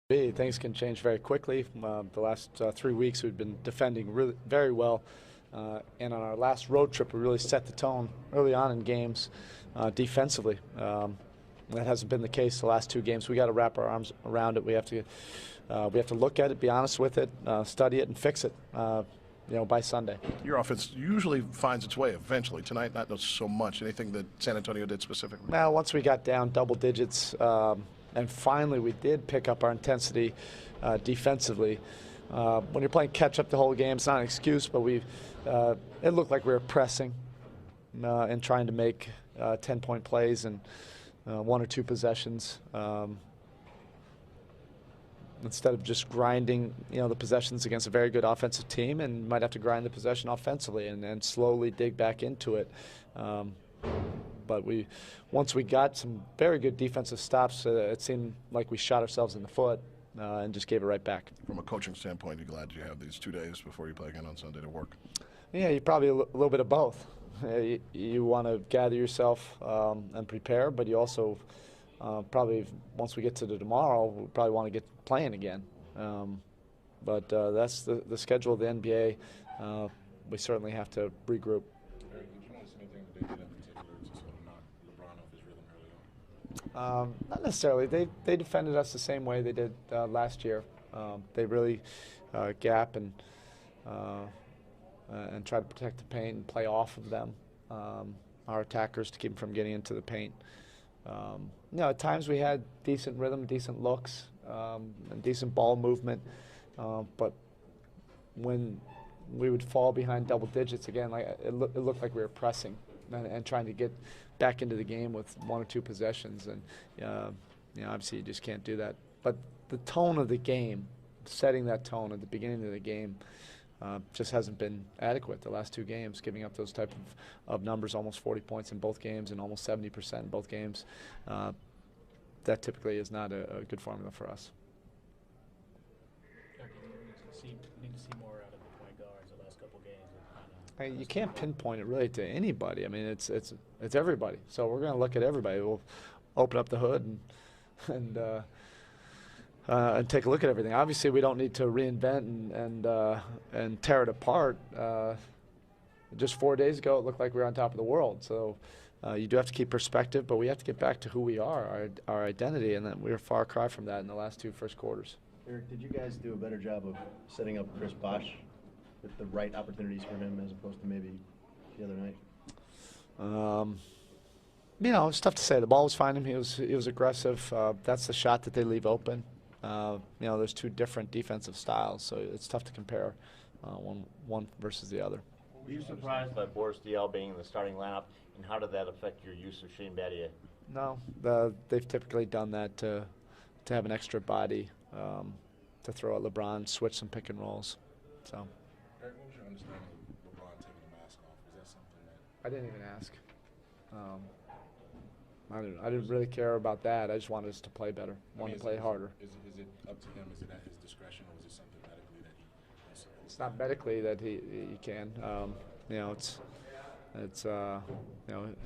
Things can change very quickly. The last 3 weeks we've been defending really very well, and on our last road trip we really set the tone early on in games defensively. That hasn't been the case the last 2 games. We got to wrap our arms around it. We have to look at it, be honest with it, study it, and fix it. By Sunday. Your offense usually finds its way eventually. Tonight, not so much. Anything that San Antonio did specifically? Now, once we got down double digits, and finally we did pick up our intensity defensively. When you're playing catch up the whole game, it's not an excuse, but it looked like we were pressing and trying to make 10-point plays in 1 or 2 possessions. Instead of just grinding, the possessions against a very good offensive team, and might have to grind the possession offensively and slowly dig back into it. But once we got some very good defensive stops, it seemed like we shot ourselves in the foot and just gave it right back. From a coaching standpoint, you're glad you have these 2 days before you play again on Sunday to work? Yeah, you probably a little bit of both. You want to gather yourself and prepare, but you also probably, once we get to tomorrow, we probably want to get playing again. But that's the schedule of the NBA. We certainly have to regroup. Erik, did you notice anything that they did in particular to sort of knock LeBron off his rhythm early on? Not necessarily. They defended us the same way they did last year. They really gap and try to protect the paint and play off of them, our attackers, to keep them from getting into the paint. At times we had decent rhythm, decent looks, and decent ball movement, but when we would fall behind double digits again, it looked like we were pressing and trying to get back into the game with 1 or 2 possessions, and obviously you just can't do that. But the tone of the game, setting that tone at the beginning of the game, just hasn't been adequate the last 2 games, giving up those type of numbers, almost 40 points in both games and almost 70% in both games. That typically is not a good formula for us. You need to see more out of the point guards the last couple games. You can't pinpoint it really to anybody. I mean, it's everybody. So we're going to look at everybody. We'll open up the hood and take a look at everything. Obviously, we don't need to reinvent and tear it apart. Just 4 days ago, it looked like we were on top of the world. So you do have to keep perspective, but we have to get back to who we are, our identity, and that we're a far cry from that in the last 2 first quarters. Erik, did you guys do a better job of setting up Chris Bosh with the right opportunities for him as opposed to maybe the other night? It's tough to say. The ball was finding him. He was aggressive. That's the shot that they leave open. There's 2 different defensive styles, so it's tough to compare one versus the other. Were you surprised by Boris Diaw being in the starting lineup, and how did that affect your use of Shane Battier? No, they've typically done that to have an extra body to throw at LeBron, switch some pick and rolls. So. Erik, what was your understanding of LeBron taking the mask off? Is that something that? I didn't even ask. I didn't really care about that. I just wanted us to play better, wanted to play harder. Is it up to him? Is it at his discretion, or is it something medically that he? It's not medically that he can. It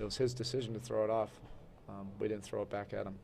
was his decision to throw it off. We didn't throw it back at him.